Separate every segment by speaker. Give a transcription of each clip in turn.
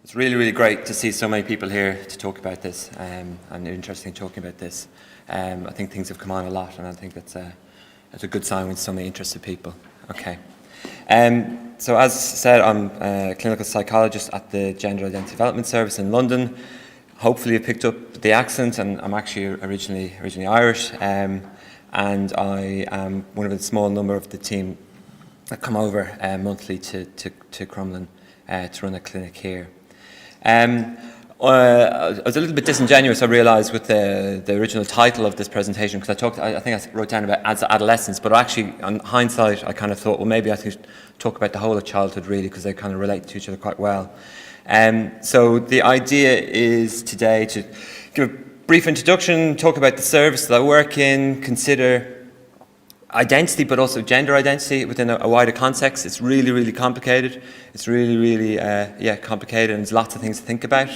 Speaker 1: It's really, really great to see so many people here to talk about this, and they're interested in talking about this. I think things have come on a lot, and I think that's a good sign when so many interested people. Okay. So as said, I'm a clinical psychologist at the Gender Identity Development Service in London. Hopefully you picked up the accent, and I'm actually originally Irish, and I am one of a small number of the team that come over monthly to Crumlin to run a clinic here. I was a little bit disingenuous, I realised, with the original title of this presentation, because I think I wrote down about adolescence, but actually, on hindsight, I kind of thought, well, maybe I should talk about the whole of childhood, really, because they kind of relate to each other quite well. So the idea is today to give a brief introduction, talk about the service that I work in, consider identity, but also gender identity within a wider context. It's really, really complicated. It's really, really, complicated, and there's lots of things to think about.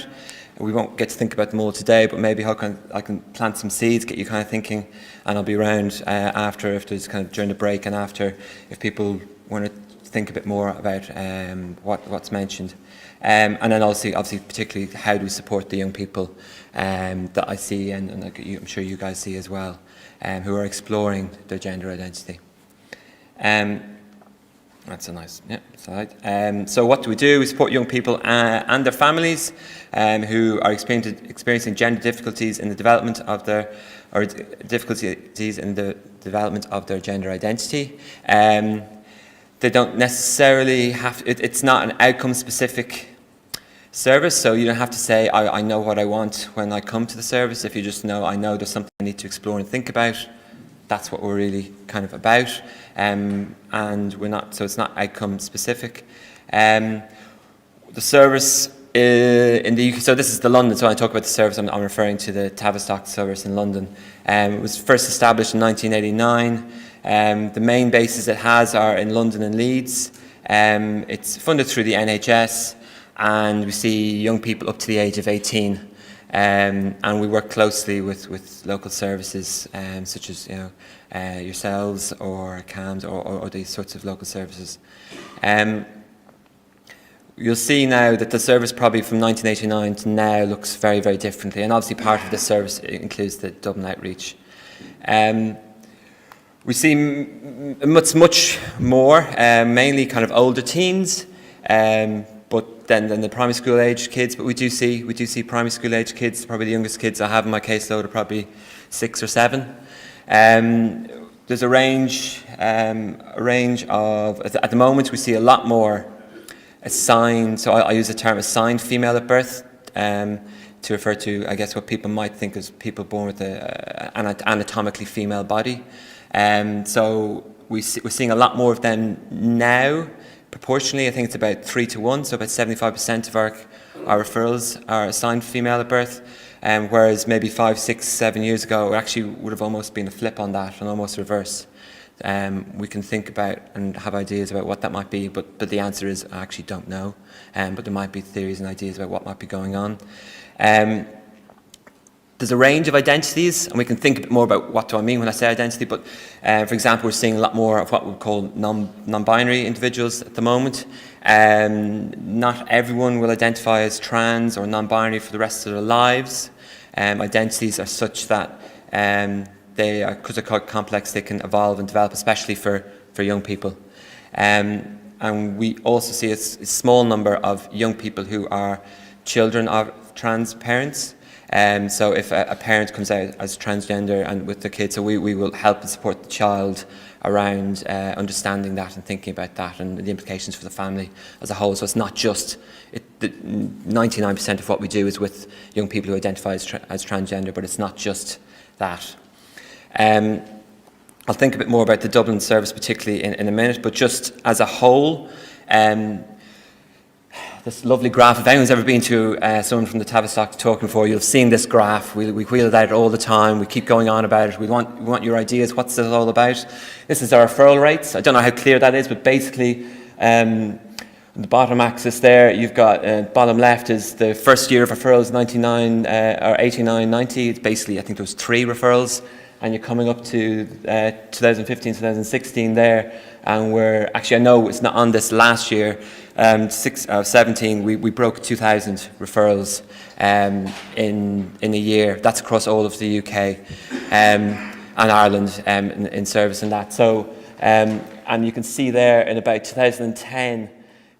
Speaker 1: We won't get to think about them all today, but maybe I can plant some seeds, get you kind of thinking, and I'll be around after, if there's kind of during the break and after, if people want to think a bit more about what's mentioned. And then obviously, particularly, how do we support the young people that I see, and I'm sure you guys see as well, who are exploring their gender identity. That's a nice slide. So what do? We support young people and their families who are experiencing gender difficulties in the development of their, or difficulties in the development of their gender identity. They don't necessarily have, it's not an outcome-specific service, so you don't have to say, I know what I want when I come to the service. If you just know, I know there's something I need to explore and think about, that's what we're really kind of about. And we're not, so it's not outcome specific. The service in the UK, so this is the London, so when I talk about the service, I'm referring to the Tavistock service in London. It was first established in 1989. The main bases it has are in London and Leeds. It's funded through the NHS, and we see young people up to the age of 18. And we work closely with local services, such as yourselves or CAMS or these sorts of local services. You'll see now that the service probably from 1989 to now looks very, very differently, and obviously part of the service includes the Dublin outreach. We see much more, mainly kind of older teens, but then the primary school age kids. But we do see primary school age kids. Probably the youngest kids I have in my caseload are probably 6 or 7. There's a range of, at the moment we see a lot more assigned. So I use the term assigned female at birth to refer to, I guess, what people might think as people born with an anatomically female body. So we're seeing a lot more of them now. Proportionally, I think it's about 3 to 1, so about 75% of our referrals are assigned female at birth, whereas maybe 5, 6, 7 years ago, it actually would have almost been a flip on that, and almost reverse. We can think about and have ideas about what that might be, but the answer is I actually don't know, but there might be theories and ideas about what might be going on. There's a range of identities, and we can think a bit more about what do I mean when I say identity, but for example, we're seeing a lot more of what we call non-binary individuals at the moment. Not everyone will identify as trans or non-binary for the rest of their lives. Identities are such that they are, because they're quite complex, they can evolve and develop, especially for young people. And we also see a small number of young people who are children of trans parents. So if a parent comes out as transgender and with the kid, so we will help and support the child around understanding that and thinking about that and the implications for the family as a whole. So it's not just, 99% of what we do is with young people who identify as transgender, but it's not just that. I'll think a bit more about the Dublin service particularly in a minute, but just as a whole, this lovely graph, if anyone's ever been to someone from the Tavistock talking before, you'll have seen this graph. We wheel it out all the time. We keep going on about it. We want your ideas. What's it all about? This is our referral rates. I don't know how clear that is, but basically, on the bottom axis there, you've got, bottom left is the first year of referrals, 99 or 89, 90. It's basically, I think there was 3 referrals, and you're coming up to 2015, 2016 there, and we're, actually I know it's not on this last year, 17, we broke 2,000 referrals in a year. That's across all of the UK and Ireland in service in that. So, and you can see there in about 2010,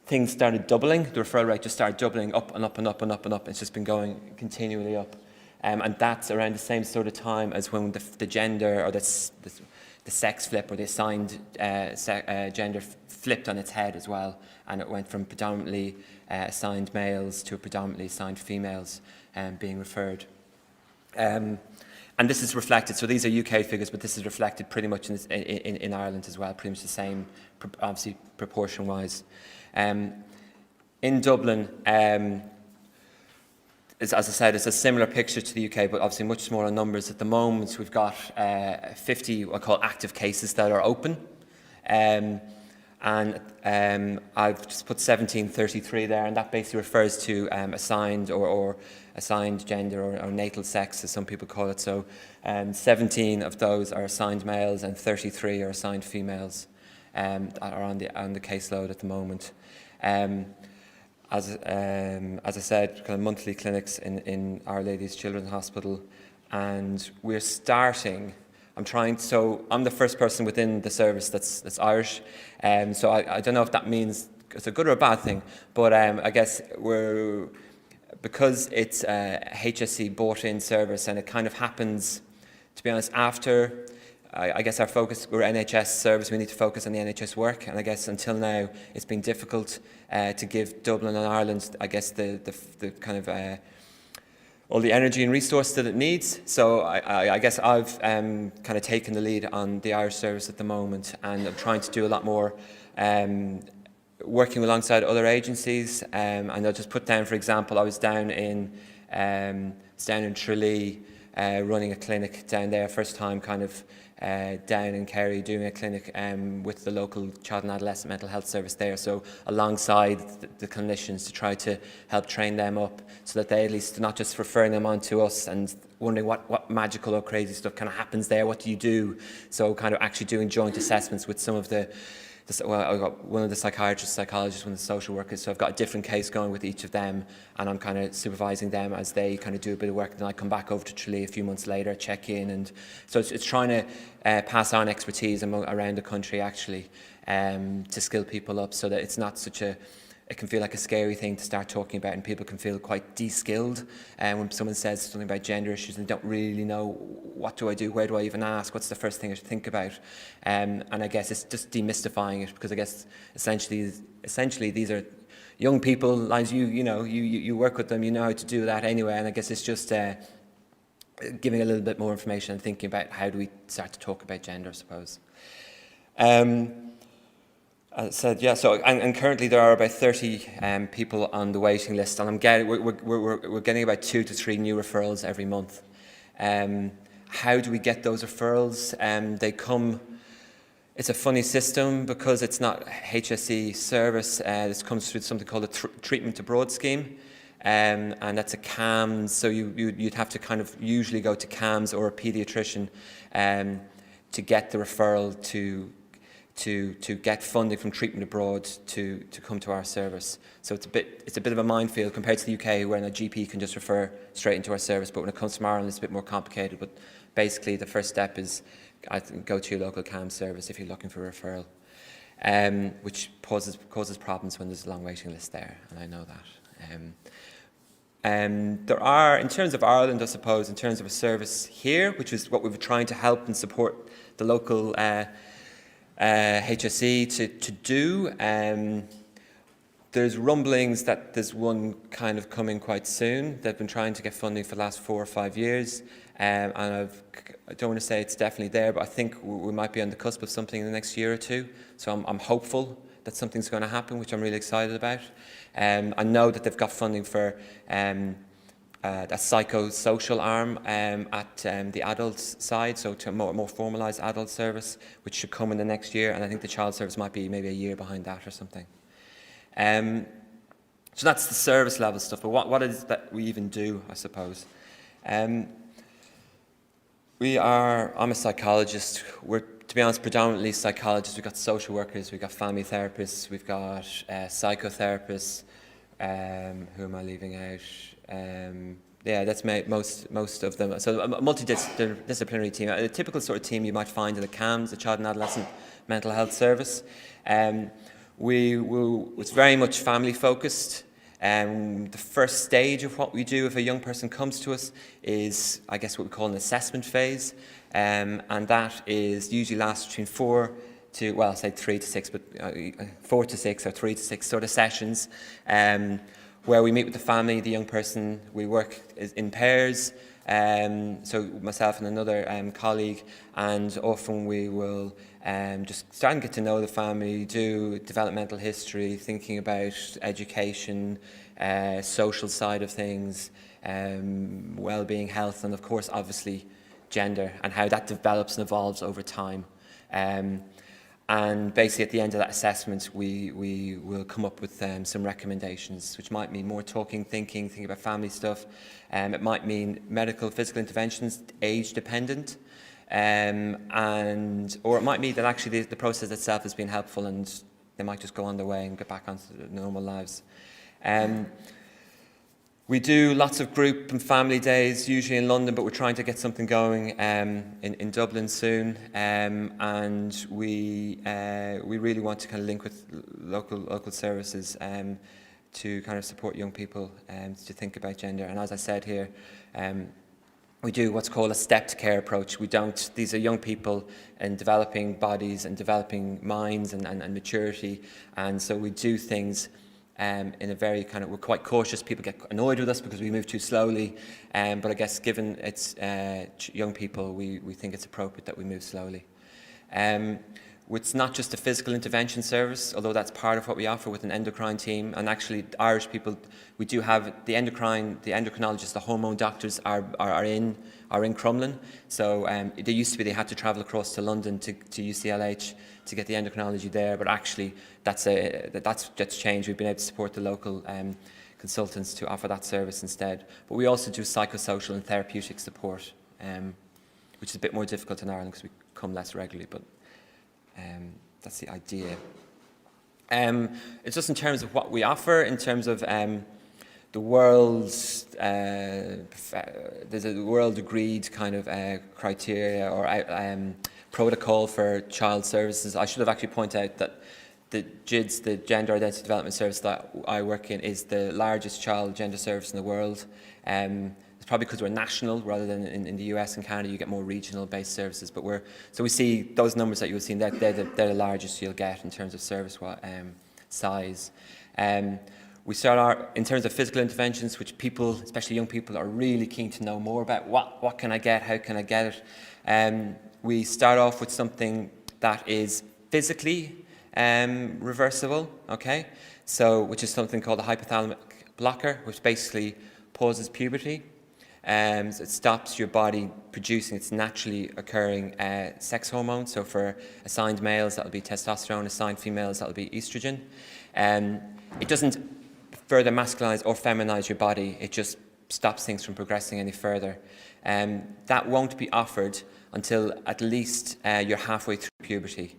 Speaker 1: things started doubling. The referral rate just started doubling, up and up and up and up and up. It's just been going continually up. And that's around the same sort of time as when the gender or the sex flip or the assigned gender flipped on its head as well, and it went from predominantly assigned males to predominantly assigned females being referred. And this is reflected, so these are UK figures, but this is reflected pretty much in Ireland as well, pretty much the same, obviously proportion-wise. In Dublin, as I said, it's a similar picture to the UK, but obviously much smaller numbers. At the moment, we've got 50 what I call active cases that are open. And I've just put 1733 there, and that basically refers to assigned or assigned gender or natal sex, as some people call it. So 17 of those are assigned males and 33 are assigned females are on the caseload at the moment. As I said, kind of monthly clinics in Our Lady's Children's Hospital, and we're starting. So I'm the first person within the service that's Irish, so I don't know if that means it's a good or a bad thing, but I guess because it's a HSE bought-in service, and it kind of happens, to be honest, after. I guess our focus, we're an NHS service, we need to focus on the NHS work, and I guess until now it's been difficult to give Dublin and Ireland, I guess, the kind of all the energy and resource that it needs. So I guess I've kind of taken the lead on the Irish service at the moment, and I'm trying to do a lot more working alongside other agencies. And I'll just put down, for example, I was down in Tralee running a clinic down there, first time kind of down in Kerry doing a clinic with the local child and adolescent mental health service there, so alongside the clinicians to try to help train them up so that they at least not just referring them on to us and wondering what magical or crazy stuff kind of happens there, what do you do, so kind of actually doing joint assessments with some of I've got one of the psychiatrists, psychologists, one of the social workers, so I've got a different case going with each of them, and I'm kind of supervising them as they kind of do a bit of work. Then I come back over to Tralee a few months later, check in, and so it's trying to pass on expertise around the country actually to skill people up, so that it's not it can feel like a scary thing to start talking about, and people can feel quite de-skilled when someone says something about gender issues and they don't really know what do I do, where do I even ask, what's the first thing I should think about, and I guess it's just demystifying it, because I guess essentially these are young people, as you work with them, you know how to do that anyway, and I guess it's just giving a little bit more information and thinking about how do we start to talk about gender, I suppose. As I said, yeah. So, and currently there are about 30 people on the waiting list, and we're getting about 2 to 3 new referrals every month. How do we get those referrals? They come. It's a funny system because it's not HSE service. This comes through something called a treatment abroad scheme, and that's a CAMS. So you'd have to kind of usually go to CAMS or a paediatrician to get the referral to get funding from treatment abroad to come to our service. So it's a bit of a minefield compared to the UK, where a GP can just refer straight into our service, but when it comes from Ireland it's a bit more complicated. But basically the first step is go to your local CAM service if you're looking for a referral, which causes problems when there's a long waiting list there, and I know that. There are, in terms of Ireland, I suppose, in terms of a service here, which is what we've been trying to help and support the local HSE to do. There's rumblings that there's one kind of coming quite soon. They've been trying to get funding for the last 4 or 5 years, and I don't want to say it's definitely there, but I think we might be on the cusp of something in the next year or two. So I'm hopeful that something's going to happen, which I'm really excited about. I know that they've got funding for a psychosocial arm at the adult side, so to a more formalised adult service, which should come in the next year, and I think the child service might be maybe a year behind that or something. So that's the service level stuff, but what is that we even do, I suppose? I'm a psychologist. We're to be honest, predominantly psychologists. We've got social workers, we've got family therapists, we've got psychotherapists. Who am I leaving out? Yeah, that's most of them. So a multidisciplinary team. A typical sort of team you might find in the CAMS, the Child and Adolescent Mental Health Service. It's very much family focused. The first stage of what we do if a young person comes to us is, I guess, what we call an assessment phase. And that is usually lasts between 4 to, well, I'll say 3 to 6, but 4 to 6 or 3 to 6 sort of sessions, where we meet with the family, the young person. We work in pairs, so myself and another colleague, and often we will just start and get to know the family, do developmental history, thinking about education, social side of things, well-being, health, and of course, obviously, gender, and how that develops and evolves over time. And basically at the end of that assessment, we will come up with some recommendations, which might mean more talking, thinking about family stuff. It might mean medical, physical interventions, age dependent. Or it might mean that actually the process itself has been helpful and they might just go on their way and get back onto their normal lives. We do lots of group and family days, usually in London, but we're trying to get something going in Dublin soon. And we really want to kind of link with local services to kind of support young people to think about gender. And as I said here, we do what's called a stepped care approach. These are young people in developing bodies and developing minds and maturity. And so we do things in a very kind of, we're quite cautious. People get annoyed with us because we move too slowly. But I guess given it's young people, we think it's appropriate that we move slowly. It's not just a physical intervention service, although that's part of what we offer with an endocrine team. And actually, Irish people, we do have the endocrinologists, the hormone doctors are in Crumlin. So they used to be, they had to travel across to London to UCLH to get the endocrinology there. But actually, that's changed. We've been able to support the local consultants to offer that service instead. But we also do psychosocial and therapeutic support, which is a bit more difficult in Ireland because we come less regularly. But that's the idea. It's just in terms of what we offer, in terms of the world's, there's a world agreed kind of criteria or protocol for child services. I should have actually pointed out that the GIDS, the Gender Identity Development Service that I work in, is the largest child gender service in the world. It's probably because we're national rather than in the US and Canada. You get more regional-based services, but so we see those numbers that you'll see. They're the largest you'll get in terms of service size. We start in terms of physical interventions, which people, especially young people, are really keen to know more about. What can I get? How can I get it? We start off with something that is physically reversible. Okay, so which is something called a hypothalamic blocker, which basically pauses puberty. So it stops your body producing its naturally occurring sex hormone. So for assigned males, that'll be testosterone. Assigned females, that'll be estrogen. It doesn't further masculinize or feminize your body. It just stops things from progressing any further. That won't be offered until at least you're halfway through puberty.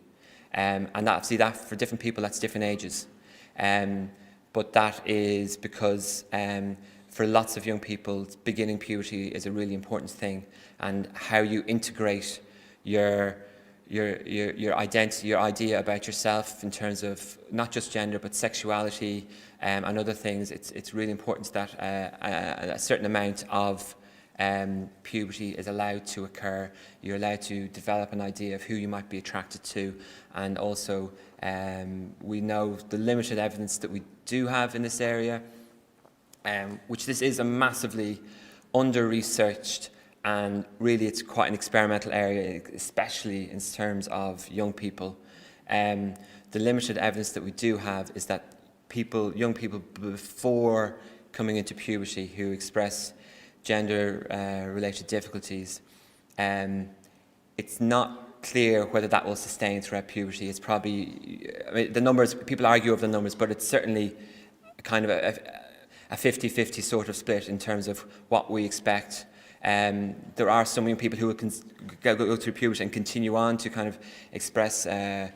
Speaker 1: And obviously that for different people, that's different ages. But that is because for lots of young people, beginning puberty is a really important thing, and how you integrate your identity, your idea about yourself in terms of not just gender but sexuality and other things. It's really important that a certain amount of puberty is allowed to occur. You're allowed to develop an idea of who you might be attracted to, and also we know the limited evidence that we do have in this area. Which this is a massively under-researched, and really it's quite an experimental area, especially in terms of young people. The limited evidence that we do have is that young people before coming into puberty who express gender-related difficulties, it's not clear whether that will sustain throughout puberty. It's probably, the numbers, people argue over the numbers, but it's certainly kind of a 50-50 sort of split in terms of what we expect. There are some young people who will go through puberty and continue on to kind of express a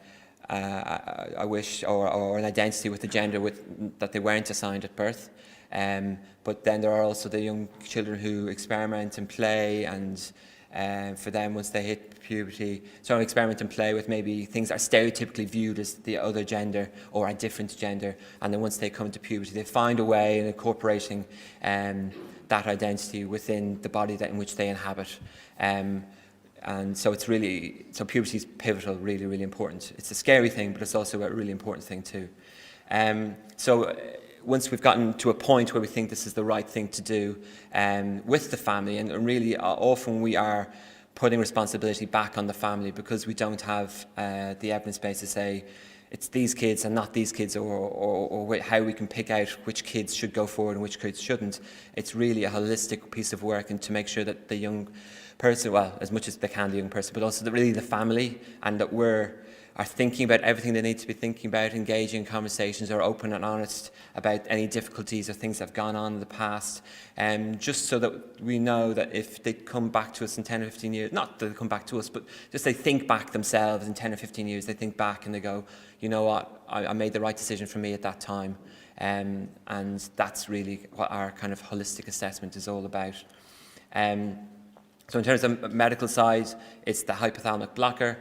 Speaker 1: wish or an identity with the gender that they weren't assigned at birth. But then there are also the young children who experiment and play, and for them, once they hit puberty, experiment and play with maybe things that are stereotypically viewed as the other gender or a different gender, and then once they come to puberty, they find a way in incorporating that identity within the body in which they inhabit. And so puberty is pivotal, really, really important. It's a scary thing, but it's also a really important thing too. Once we've gotten to a point where we think this is the right thing to do with the family, and really often we are putting responsibility back on the family because we don't have the evidence base to say it's these kids and not these kids, or how we can pick out which kids should go forward and which kids shouldn't. It's really a holistic piece of work, and to make sure that the young person, well, as much as they can, the young person, but also really the family, and that are thinking about everything they need to be thinking about, engaging in conversations, are open and honest about any difficulties or things that have gone on in the past, just so that we know that if they come back to us in 10 or 15 years, not that they come back to us, but just they think back themselves in 10 or 15 years, they think back and they go, you know what, I made the right decision for me at that time. And that's really what our kind of holistic assessment is all about. So in terms of medical side, it's the hypothalamic blocker,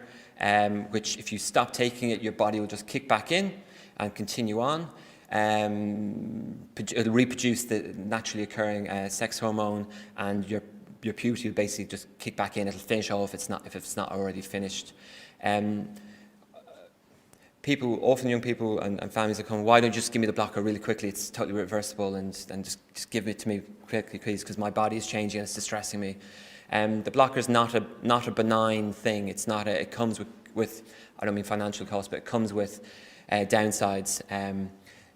Speaker 1: which if you stop taking it, your body will just kick back in and continue on. It'll reproduce the naturally occurring sex hormone, and your puberty will basically just kick back in. It'll finish off if it's not already finished. Often young people and families are coming, why don't you just give me the blocker really quickly? It's totally reversible, and just give it to me quickly, please, because my body is changing and it's distressing me. The blocker is not a benign thing. It's not it comes with I don't mean financial costs, but it comes with downsides,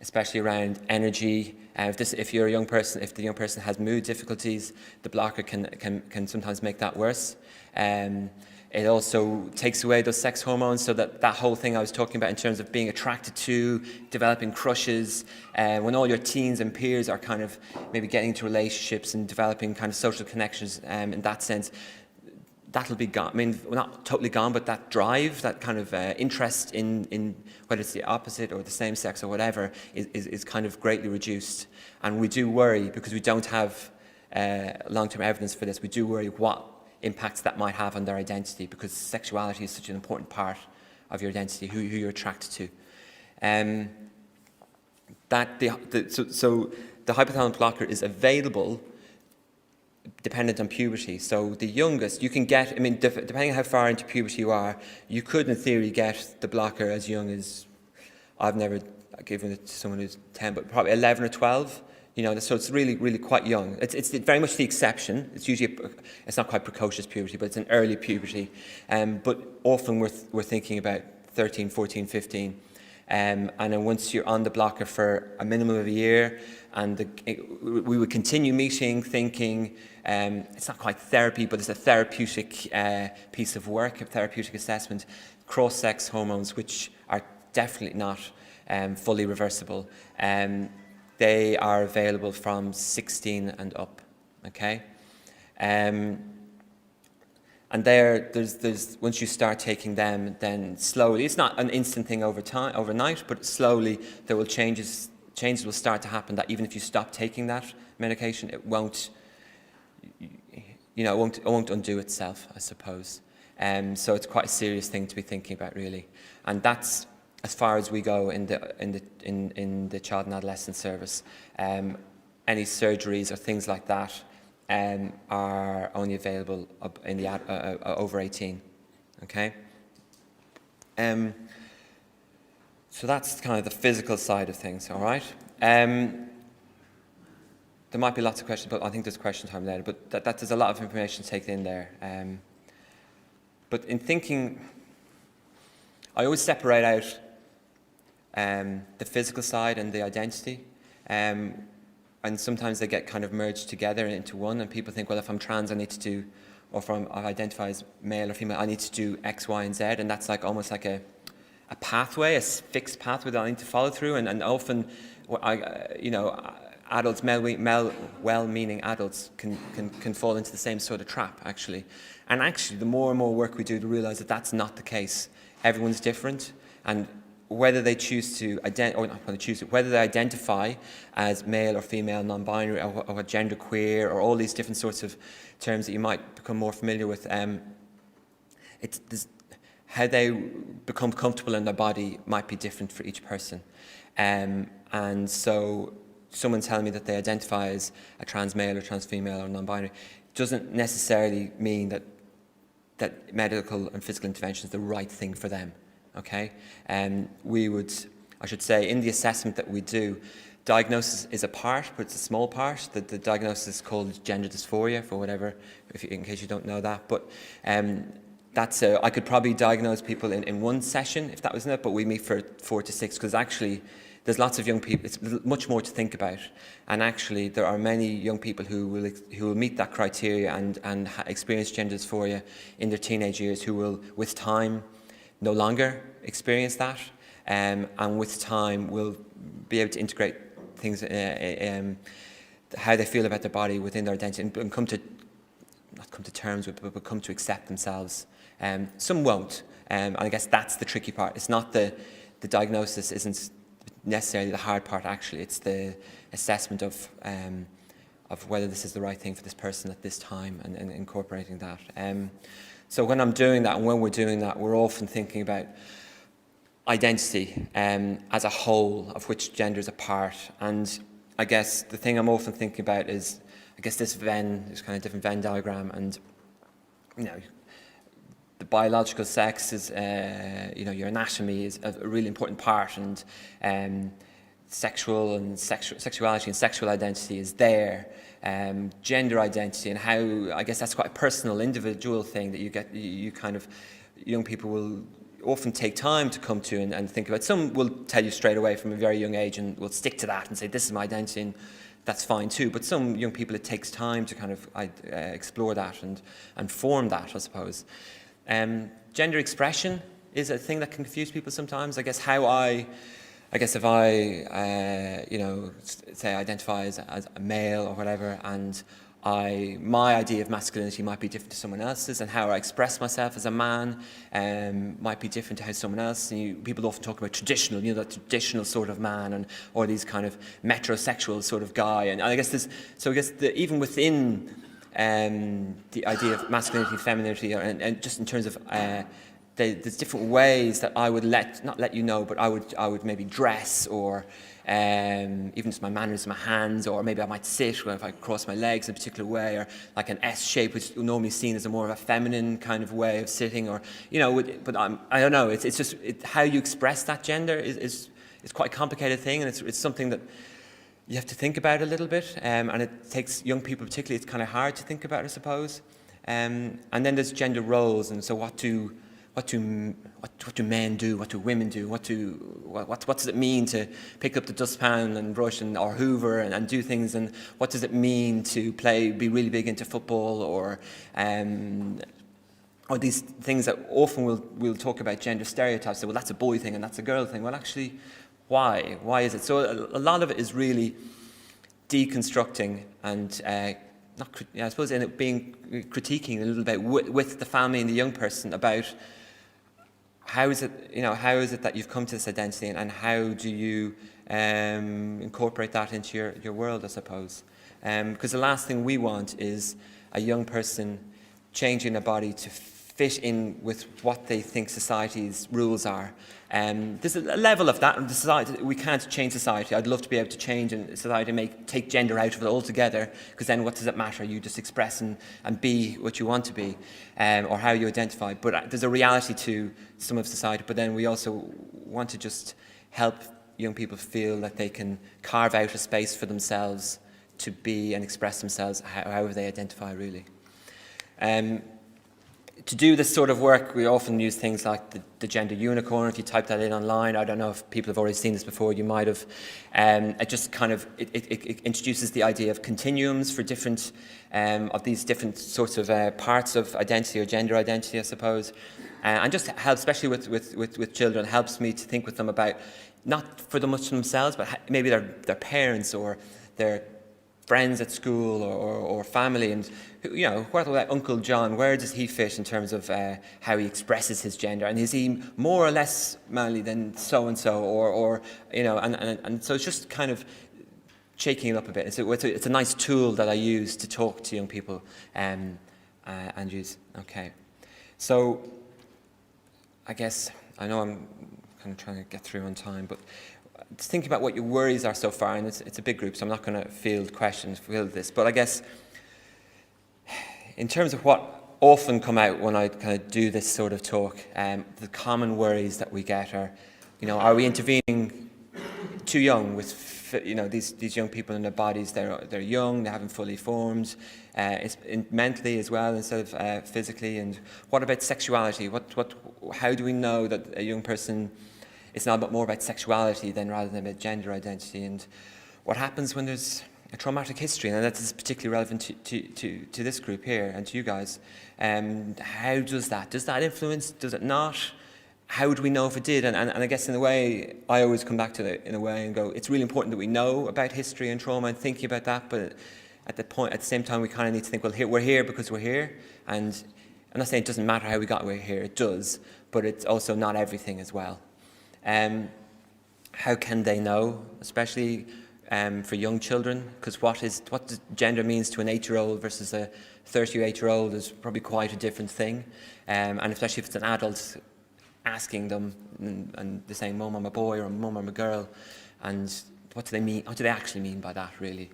Speaker 1: especially around energy. If the young person has mood difficulties, the blocker can sometimes make that worse. It also takes away those sex hormones, so that whole thing I was talking about in terms of being attracted to, developing crushes, when all your teens and peers are kind of maybe getting into relationships and developing kind of social connections, in that sense, that'll be gone. I mean, not totally gone, but that drive, that kind of interest in whether it's the opposite or the same sex or whatever, is kind of greatly reduced. And we do worry, because we don't have long-term evidence for this, we do worry what impacts that might have on their identity, because sexuality is such an important part of your identity, who you're attracted to. So the hypothalamic blocker is available dependent on puberty. So the youngest you can get, depending on how far into puberty you are, you could in theory get the blocker as young as, I've never given it to someone who's 10, but probably 11 or 12. So it's really, really quite young. It's very much the exception. It's usually, it's not quite precocious puberty, but it's an early puberty. But often we're thinking about 13, 14, 15. And then once you're on the blocker for a minimum of a year, and we would continue meeting, thinking, it's not quite therapy, but it's a therapeutic piece of work, a therapeutic assessment, cross-sex hormones, which are definitely not fully reversible. They are available from 16 and up, okay? And there's once you start taking them, then slowly, it's not an instant thing overnight, but slowly changes will start to happen, that even if you stop taking that medication, it won't undo itself, I suppose. So it's quite a serious thing to be thinking about, really. And that's as far as we go in the child and adolescent service. Any surgeries or things like that are only available in the over 18. Okay. So that's kind of the physical side of things. All right. There might be lots of questions, but I think there's question time later. But there's a lot of information to take in there. But in thinking, I always separate out the physical side and the identity, and sometimes they get kind of merged together into one, and people think, well, if I'm trans I need to do, or if I identify as male or female, I need to do X, Y, and Z, and that's like almost like a pathway, a fixed pathway that I need to follow through, and often, adults, well-meaning adults, can fall into the same sort of trap, actually. And actually, the more and more work we do to realise that that's not the case. Everyone's different, and whether they choose to whether they identify as male or female, non-binary, or genderqueer, or all these different sorts of terms that you might become more familiar with, how they become comfortable in their body might be different for each person. And so someone telling me that they identify as a trans male or trans female or non-binary doesn't necessarily mean that medical and physical intervention is the right thing for them, okay? I should say, in the assessment that we do, diagnosis is a part, but it's a small part. The diagnosis is called gender dysphoria, for whatever, in case you don't know that. But I could probably diagnose people in one session, if that was it, but we meet for 4 to 6, because actually there's lots of young people. It's much more to think about, and actually there are many young people who will meet that criteria and experience gender dysphoria in their teenage years, who will, with time, no longer experience that, and with time will be able to integrate things, how they feel about their body within their identity, and not come to terms with, but come to accept themselves. Some won't, and I guess that's the tricky part. It's not the diagnosis isn't necessarily the hard part, actually. It's the assessment of whether this is the right thing for this person at this time, and incorporating that. So when I'm doing that, and when we're doing that, we're often thinking about identity as a whole, of which gender is a part. And I guess the thing I'm often thinking about is, I guess this kind of different Venn diagram, and the biological sex is, your anatomy is a really important part, and sexuality and sexual identity is there. Gender identity, and how, I guess that's quite a personal, individual thing that young people will often take time to come to and think about. Some will tell you straight away from a very young age and will stick to that and say, this is my identity, and that's fine too. But some young people, it takes time to kind of explore that and form that, I suppose. Gender expression is a thing that can confuse people sometimes. I guess if I say I identify as a male or whatever, and my idea of masculinity might be different to someone else's, and how I express myself as a man might be different to how someone else. And people often talk about traditional, that traditional sort of man, or these kind of metrosexual sort of guy. And I guess even within the idea of masculinity and femininity, and just in terms of there's different ways that I would not let you know, but I would maybe dress, or even just my manners, my hands, or maybe I might sit, or if I cross my legs in a particular way, or like an S shape, which is normally seen as a more of a feminine kind of way of sitting, or but I don't know. It's just how you express that gender is quite a complicated thing, and it's something that you have to think about a little bit, and it takes young people particularly. It's kind of hard to think about, I suppose. And then there's gender roles, and so what do men do? What do women do? What does it mean to pick up the dustpan and brush or hoover and do things? And what does it mean to be really big into football, or these things that often we'll talk about gender stereotypes. So, well, that's a boy thing and that's a girl thing. Well, actually, why? Why is it? So a lot of it is really deconstructing and I suppose in it being critiquing a little bit with the family and the young person about how is it that you've come to this identity, and how do you incorporate that into your world, I suppose. Because the last thing we want is a young person changing their body to fit in with what they think society's rules are. There's a level of that in the society. We can't change society. I'd love to be able to change, and society may take gender out of it altogether, because then what does it matter? You just express and be what you want to be, or how you identify. But there's a reality to some of society, but then we also want to just help young people feel that they can carve out a space for themselves to be and express themselves however they identify, really. To do this sort of work, we often use things like the gender unicorn. If you type that in online, I don't know if people have already seen this before, you might have. It just kind of, it introduces the idea of continuums for different, of these different sorts of parts of identity or gender identity, I suppose. And just helps, especially with children, helps me to think with them about not for much themselves, but maybe their parents or their friends at school or family, and what about Uncle John? Where does he fit in terms of how he expresses his gender? And is he more or less manly than so and so, or and so it's just kind of shaking it up a bit. It's a nice tool that I use to talk to young people and use. Okay, so I guess I know I'm kind of trying to get through on time, but just thinking about what your worries are so far, and it's a big group, so I'm not going to field this, but I guess in terms of what often come out when I kind of do this sort of talk, the common worries that we get are we intervening too young with these young people in their bodies? They're young, they haven't fully formed, it's mentally as well instead of physically. And what about sexuality? How do we know that a young person, it's not more about sexuality rather than about gender identity? And what happens when there's a traumatic history? And that is particularly relevant to this group here and to you guys. How does that influence? Does it not? How do we know if it did? And I guess in a way, I always come back to it in a way and go, it's really important that we know about history and trauma and thinking about that, but at the same time, we kind of need to think, well, we're here because we're here. And I'm not saying it doesn't matter how we got here, it does, but it's also not everything as well. How can they know, especially for young children? Because what does gender means to an 8-year-old versus a 38-year-old is probably quite a different thing. And especially if it's an adult asking them and they're saying, "Mum, I'm a boy," or "Mum, I'm a girl," and what do they mean? What do they actually mean by that, really?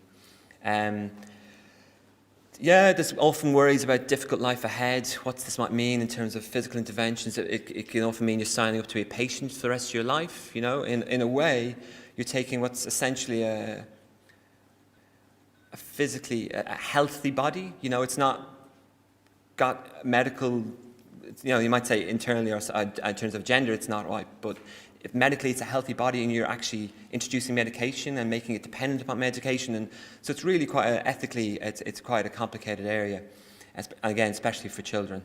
Speaker 1: There's often worries about difficult life ahead, what this might mean in terms of physical interventions. It can often mean you're signing up to be a patient for the rest of your life. In a way, you're taking what's essentially a physically a healthy body. It's not got medical. You might say internally or in terms of gender, it's not right, but if medically it's a healthy body and you're actually introducing medication and making it dependent upon medication, and so it's really quite ethically, it's quite a complicated area, again, especially for children.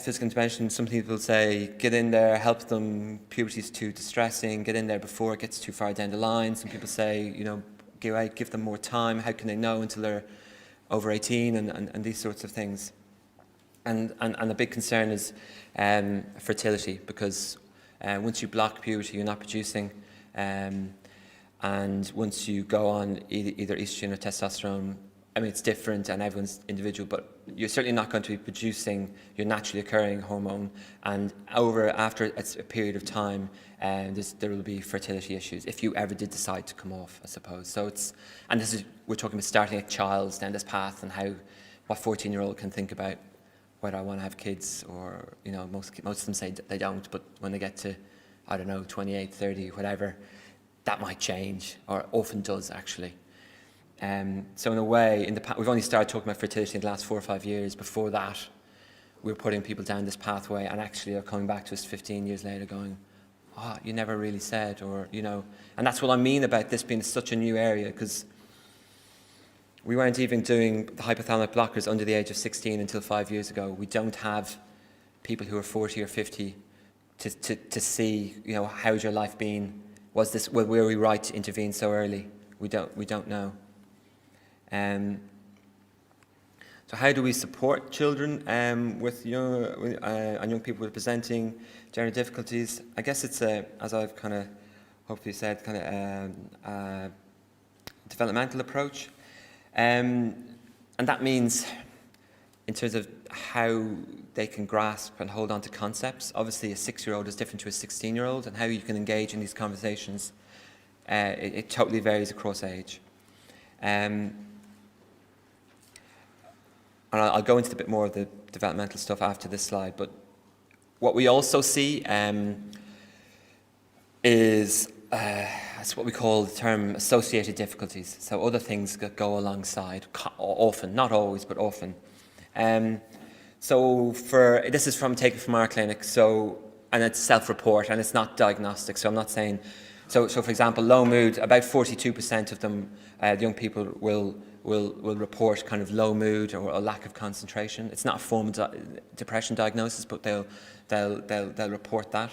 Speaker 1: Physical intervention, some people say, get in there, help them, puberty is too distressing, get in there before it gets too far down the line. Some people say, give them more time, how can they know until they're over 18 and these sorts of things. And a big concern is fertility, because once you block puberty, you're not producing. And once you go on either estrogen or testosterone, it's different and everyone's individual, but you're certainly not going to be producing your naturally occurring hormone. And after a period of time, there will be fertility issues if you ever did decide to come off, I suppose. So we're talking about starting a child down this path, and what 14-year-old can think about whether I want to have kids, or most of them say they don't, but when they get to 28, 30, whatever, that might change, or often does actually. So in a way, we've only started talking about fertility in the last 4 or 5 years. Before that, we were putting people down this pathway, and actually are coming back to us 15 years later going, you never really said, or, and that's what I mean about this being such a new area, because we weren't even doing the hypothalamic blockers under the age of 16 until 5 years ago. We don't have people who are 40 or 50 to see, how's your life been? Were we right to intervene so early? We don't know. So how do we support children with young people with presenting gender difficulties? I guess it's as I've kind of hopefully said, a developmental approach. And that means in terms of how they can grasp and hold on to concepts. Obviously a 6-year-old is different to a 16-year-old, and how you can engage in these conversations, it totally varies across age. And I'll go into a bit more of the developmental stuff after this slide, but what we also see is that's what we call the term associated difficulties. So other things that go alongside, often, not always, but often. So this is taken from our clinic, and it's self-report and it's not diagnostic. So I'm not saying So for example, low mood, about 42% of them, the young people will report kind of low mood or a lack of concentration. It's not a formal depression diagnosis, but they'll report that.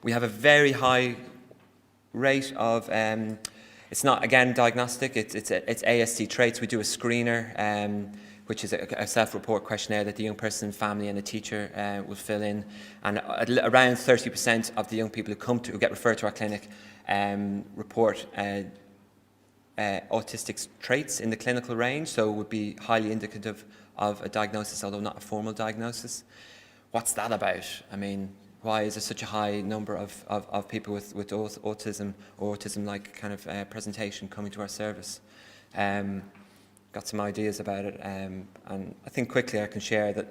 Speaker 1: We have a very high rate of, it's not, again, diagnostic, it's ASD traits. We do a screener, which is a self-report questionnaire that the young person, family and the teacher will fill in. And around 30% of the young people who get referred to our clinic report autistic traits in the clinical range, so would be highly indicative of a diagnosis, although not a formal diagnosis. What's that about? I mean, why is there such a high number of people with autism or autism-like kind of presentation coming to our service? Got some ideas about it, and I think quickly I can share that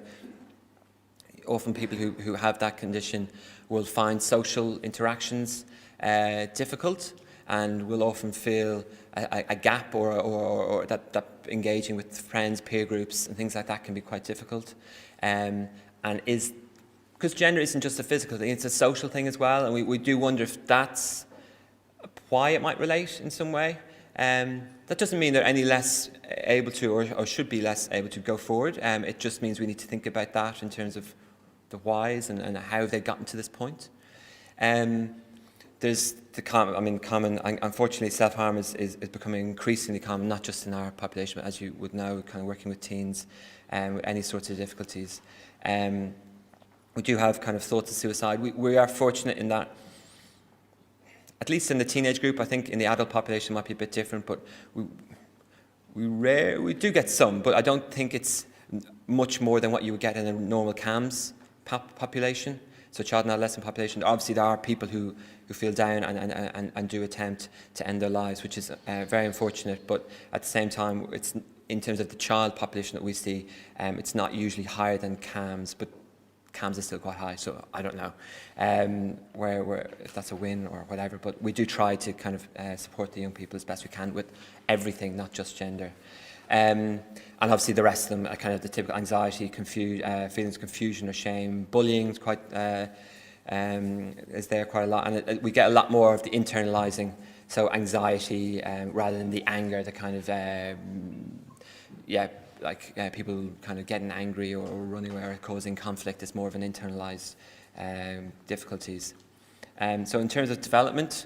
Speaker 1: often people who have that condition will find social interactions difficult, and will often feel a gap or that engaging with friends, peer groups and things like that can be quite difficult, and because gender isn't just a physical thing, it's a social thing as well, and we do wonder if that's why it might relate in some way. That doesn't mean they're any less able to or should be less able to go forward. It just means we need to think about that in terms of the whys and how they've gotten to this point. There's the common, unfortunately, self-harm is becoming increasingly common, not just in our population, but as you would know, kind of working with teens with any sorts of difficulties. We do have kind of thoughts of suicide. We are fortunate in that, at least in the teenage group, I think in the adult population it might be a bit different, but we do get some, but I don't think it's much more than what you would get in a normal CAMS population, so child and adolescent population. Obviously there are people who feel down and do attempt to end their lives, which is very unfortunate, but at the same time, it's in terms of the child population that we see, it's not usually higher than CAMS, but CAMS is still quite high, so I don't know where if that's a win or whatever, but we do try to kind of support the young people as best we can with everything, not just gender. And obviously the rest of them are kind of the typical anxiety, feelings of confusion or shame. Bullying is quite is there quite a lot, and we get a lot more of the internalizing, so anxiety rather than the anger, the kind of people kind of getting angry or running away or causing conflict is more of an internalized difficulties. So in terms of development,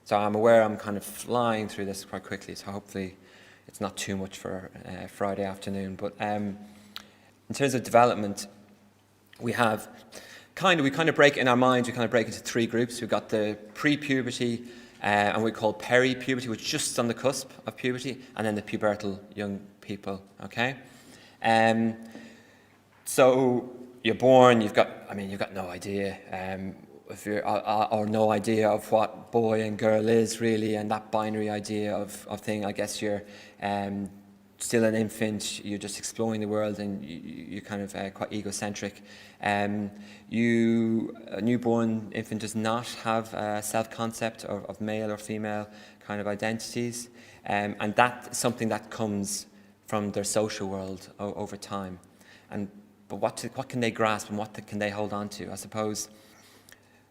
Speaker 1: so I'm aware I'm kind of flying through this quite quickly, so hopefully it's not too much for Friday afternoon. But in terms of development, we kind of break in our minds, we kind of break into three groups. We've got the pre-puberty, and we call peri-puberty, which is just on the cusp of puberty, and then the pubertal young people, okay? So you're born, you've got no idea if you're, or no idea of what boy and girl is really, and that binary idea of thing. I guess you're still an infant, you're just exploring the world, and you're kind of quite egocentric. A newborn infant does not have a self-concept of male or female kind of identities, and that's something that comes from their social world over time. But what can they grasp and what can they hold on to? I suppose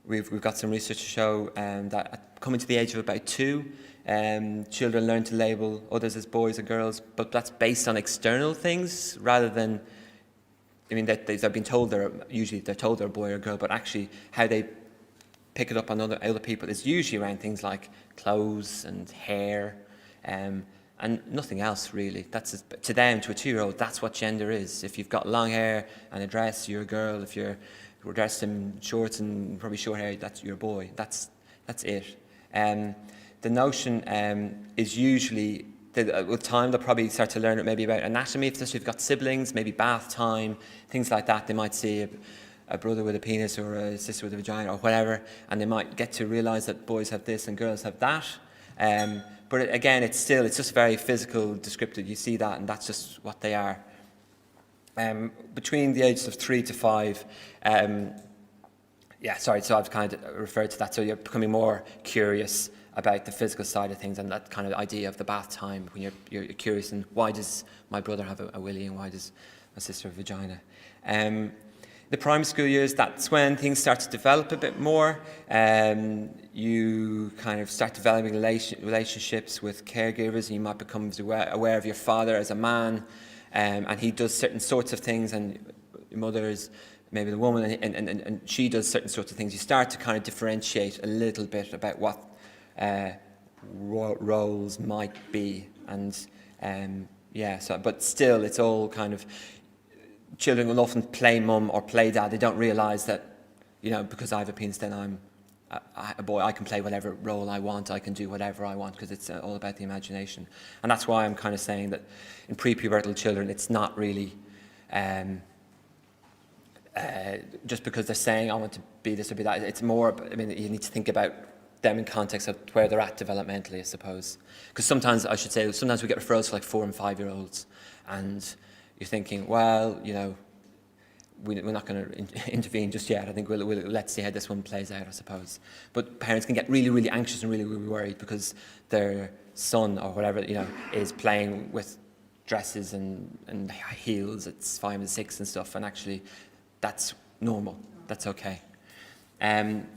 Speaker 1: we've got some research to show that coming to the age of about 2, children learn to label others as boys or girls, but that's based on external things rather than, that they've been told they're told they're a boy or a girl, but actually how they pick it up on other people is usually around things like clothes and hair, and nothing else really. That's to them, to a 2-year-old, that's what gender is. If you've got long hair and a dress, you're a girl. If you're dressed in shorts and probably short hair, you're a boy. That's it. The notion is usually that with time they'll probably start to learn it maybe about anatomy. If you've got siblings, maybe bath time, things like that. They might see a brother with a penis or a sister with a vagina or whatever, and they might get to realise that boys have this and girls have that. But again, it's just very physical, descriptive. You see that, and that's just what they are. Between the ages of 3 to 5, so I've kind of referred to that. So you're becoming more curious about the physical side of things, and that kind of idea of the bath time when you're curious, and why does my brother have a willy and why does my sister have a vagina? The primary school years, that's when things start to develop a bit more. You kind of start developing relationships with caregivers, and you might become aware of your father as a man, and he does certain sorts of things, and your mother is maybe the woman, and she does certain sorts of things. You start to kind of differentiate a little bit about what roles might be, and but still it's all kind of, children will often play mum or play dad. They don't realise that, because I have a penis, then I'm a boy, I can play whatever role I want, I can do whatever I want, because it's all about the imagination. And that's why I'm kind of saying that in pre-pubertal children, it's not really just because they're saying, I want to be this or be that. It's more, you need to think about them in context of where they're at developmentally, I suppose. Because sometimes we get referrals for like 4 and 5 year olds, and you're thinking, well, we're not going to intervene just yet. I think let's see how this one plays out, I suppose. But parents can get really, really anxious and really, really worried because their son or whatever, is playing with dresses and heels at 5 and 6 and stuff, and actually that's normal. That's okay.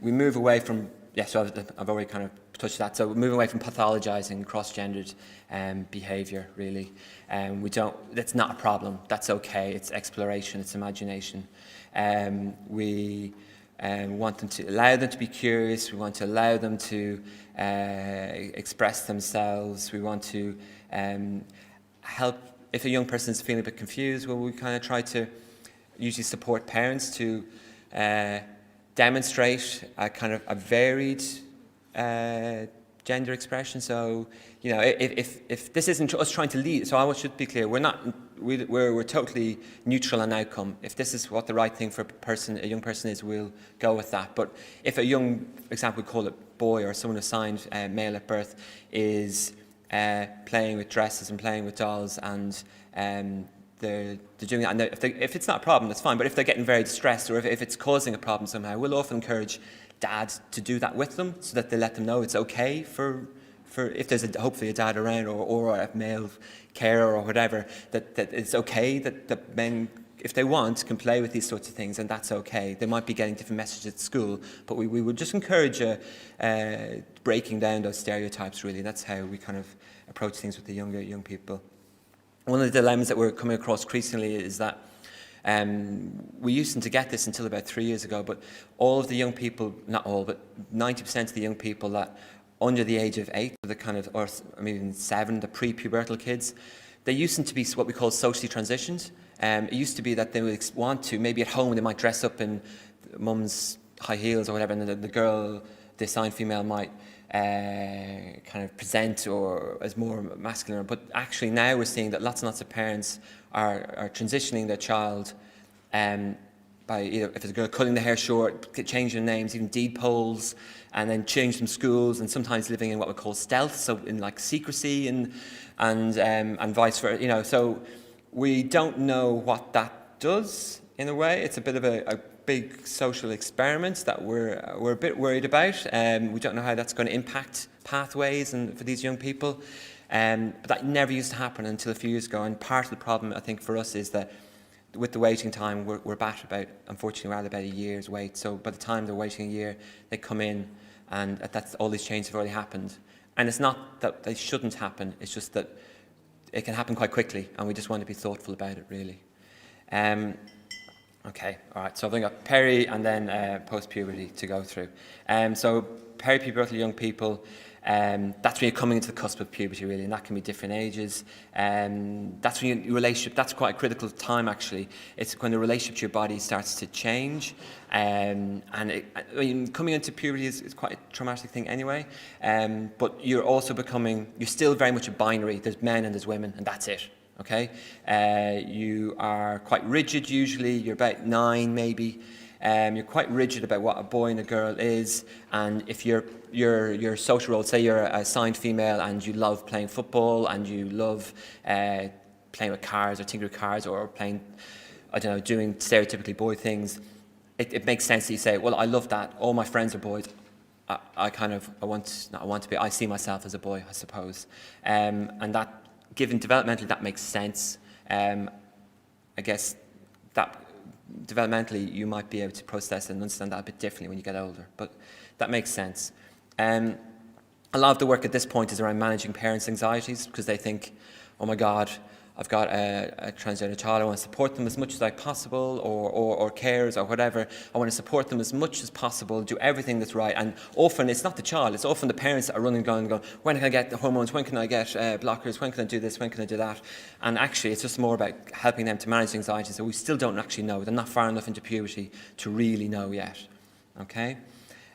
Speaker 1: We move away from, so I've already kind of touched that. So we move away from pathologizing cross-gendered behavior, really. That's not a problem. That's okay. It's exploration. It's imagination. We want them to allow them to be curious. We want to allow them to express themselves. We want to help. If a young person is feeling a bit confused, well, we kind of try to usually support parents to demonstrate a kind of a varied gender expression. So, if this isn't us trying to lead, so I should be clear, we're totally neutral on outcome. If this is what the right thing for a young person is, we'll go with that. But if a young, for example, we call it boy, or someone assigned male at birth, is playing with dresses and playing with dolls, and they're doing that, and if it's not a problem, that's fine. But if they're getting very distressed, or if it's causing a problem somehow, we'll often encourage dad to do that with them, so that they let them know it's okay for if there's hopefully a dad around, or a male carer or whatever, that it's okay that men, if they want, can play with these sorts of things, and that's okay. They might be getting different messages at school, but we would just encourage breaking down those stereotypes, really. That's how we kind of approach things with the young people. One of the dilemmas that we're coming across increasingly is that we used to get this until about 3 years ago, but all of the young people, not all, but 90% of the young people that under the age of 8, the kind of, or even 7, the pre-pubertal kids, they used to be what we call socially transitioned. It used to be that they would want to, maybe at home they might dress up in mum's high heels or whatever, and the girl, the assigned female, might kind of present or as more masculine. But actually now we're seeing that lots and lots of parents are transitioning their child by either, if it's a girl, cutting the hair short, changing names, even deed polls, and then change them schools, and sometimes living in what we call stealth, so in like secrecy and vice versa. So we don't know what that does in a way. It's a bit of a big social experiment that we're a bit worried about. We don't know how that's going to impact pathways and for these young people. But that never used to happen until a few years ago. And part of the problem, I think, for us is that with the waiting time, we're unfortunately, we're at about a year's wait. So by the time they're waiting a year, they come in, and that's all these changes have already happened. And it's not that they shouldn't happen, it's just that it can happen quite quickly, and we just want to be thoughtful about it, really. Okay, all right, so I've got peri and then post-puberty to go through. So peri-pubertal young people, that's when you're coming into the cusp of puberty, really, and that can be different ages. That's when your relationship, that's quite a critical time, actually. It's when the relationship to your body starts to change. Coming into puberty is quite a traumatic thing anyway, but you're still very much a binary. There's men and there's women, and that's it. Okay, you are quite rigid usually. You're about 9 maybe. You're quite rigid about what a boy and a girl is, and if your social role, say you're a assigned female and you love playing football and you love playing with cars or tinkering with cars or playing, doing stereotypically boy things, it makes sense that you say, well, I love that. All my friends are boys. I see myself as a boy, I suppose, and that. Given developmentally, that makes sense. I guess that developmentally, you might be able to process and understand that a bit differently when you get older, but that makes sense. A lot of the work at this point is around managing parents' anxieties, because they think, oh my God, I've got a transgender child, I want to support them as much as possible, or carers or whatever. I want to support them as much as possible, do everything that's right. And often it's not the child, it's often the parents that are running going, when can I get the hormones, when can I get blockers, when can I do this, when can I do that? And actually it's just more about helping them to manage anxiety, so we still don't actually know. They're not far enough into puberty to really know yet, okay?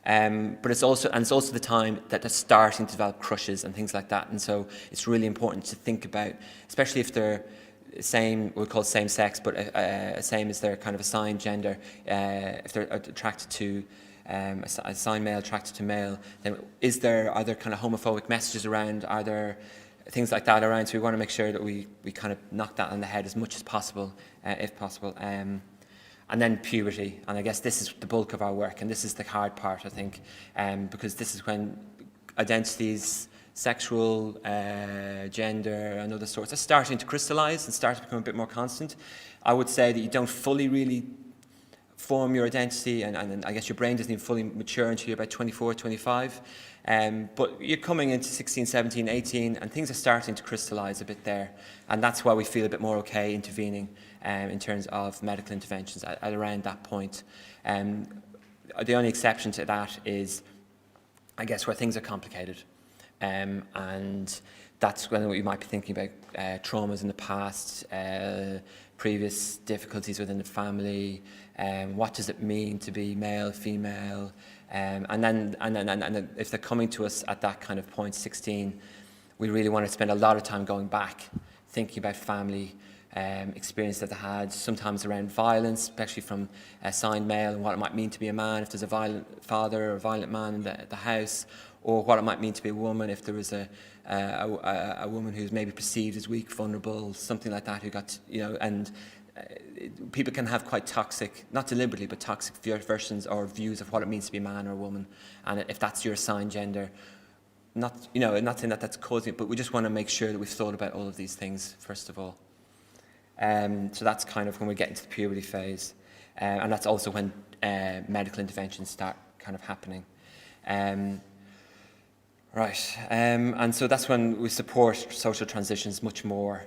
Speaker 1: But it's also the time that they're starting to develop crushes and things like that, and so it's really important to think about, especially if they're same, we'll call same sex, but same as their kind of assigned gender. If they're attracted to assigned male, attracted to male, then are there kind of homophobic messages around? Are there things like that around? So we want to make sure that we kind of knock that on the head as much as possible, if possible. And then puberty, and I guess this is the bulk of our work, and this is the hard part, I think, because this is when identities, sexual, gender, and other sorts are starting to crystallise and start to become a bit more constant. I would say that you don't fully really form your identity, and I guess your brain doesn't even fully mature until you're about 24, 25. But you're coming into 16, 17, 18, and things are starting to crystallise a bit there. And that's why we feel a bit more okay intervening in terms of medical interventions at around that point. The only exception to that is, I guess, where things are complicated. And that's when we might be thinking about traumas in the past, previous difficulties within the family, what does it mean to be male, female, and then if they're coming to us at that kind of point, 16, we really want to spend a lot of time going back, thinking about family experience that they had, sometimes around violence, especially from assigned male, and what it might mean to be a man if there's a violent father or a violent man in the house, or what it might mean to be a woman if there was a woman who's maybe perceived as weak, vulnerable, something like that, who got, and people can have quite toxic, not deliberately, but toxic versions or views of what it means to be a man or a woman. And if that's your assigned gender, not saying that that's causing it, but we just want to make sure that we've thought about all of these things, first of all. So that's kind of when we get into the puberty phase. And that's also when medical interventions start kind of happening. Right, and so that's when we support social transitions much more,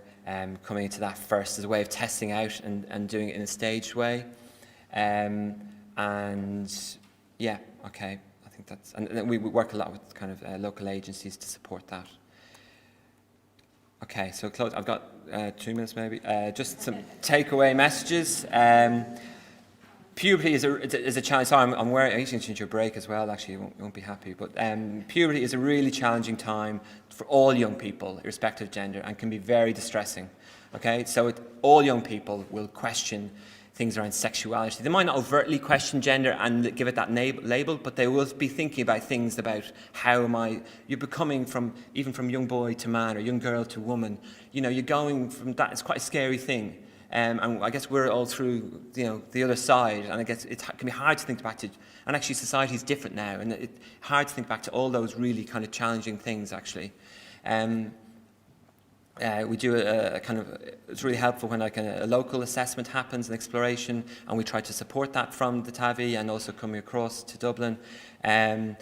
Speaker 1: coming into that first as a way of testing out and doing it in a staged way. And yeah, okay, I think that's, and we work a lot with kind of local agencies to support that. Okay, so close, I've got 2 minutes maybe, just some takeaway messages. Puberty is a challenge. Sorry, I'm eating into your break as well. Actually, you won't be happy. But puberty is a really challenging time for all young people, irrespective of gender, and can be very distressing. Okay, so all young people will question things around sexuality. They might not overtly question gender and give it that label, but they will be thinking about things about how you're becoming even from young boy to man or young girl to woman. You're going from that. It's quite a scary thing. And I guess we're all through, the other side, and I guess it can be hard to think back to, and actually society is different now, and it's hard to think back to all those really kind of challenging things, actually. We do it's really helpful when a local assessment happens, an exploration, and we try to support that from the TAVI and also coming across to Dublin. The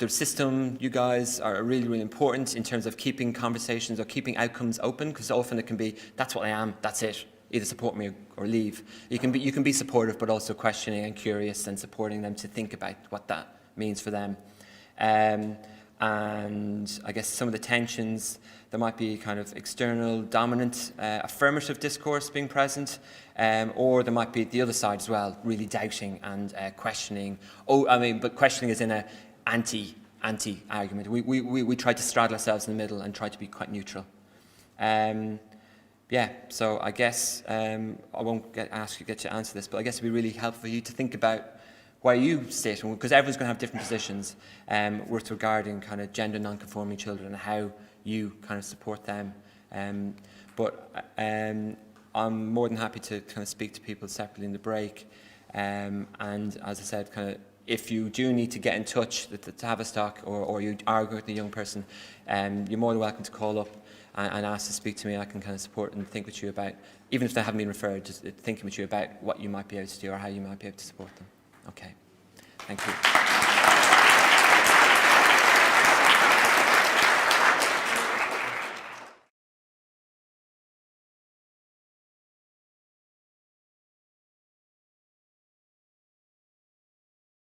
Speaker 1: system, you guys, are really, really important in terms of keeping conversations or keeping outcomes open, because often it can be, that's what I am, that's it. Either support me or leave. You can be supportive, but also questioning and curious and supporting them to think about what that means for them. And I guess some of the tensions, there might be kind of external, dominant, affirmative discourse being present, or there might be the other side as well, really doubting and questioning. But questioning is in a anti argument. We try to straddle ourselves in the middle and try to be quite neutral. Yeah, so I guess I won't get to answer this, but I guess it'd be really helpful for you to think about where you sit, because everyone's going to have different positions with regarding kind of gender non-conforming children and how you kind of support them. But I'm more than happy to kind of speak to people separately in the break. And as I said, kind of if you do need to get in touch to have a stock or you are with a young person, you're more than welcome to call up. and asked to speak to me, I can kind of support and think with you about, even if they haven't been referred, just thinking with you about what you might be able to do or how you might be able to support them. Okay. Thank you.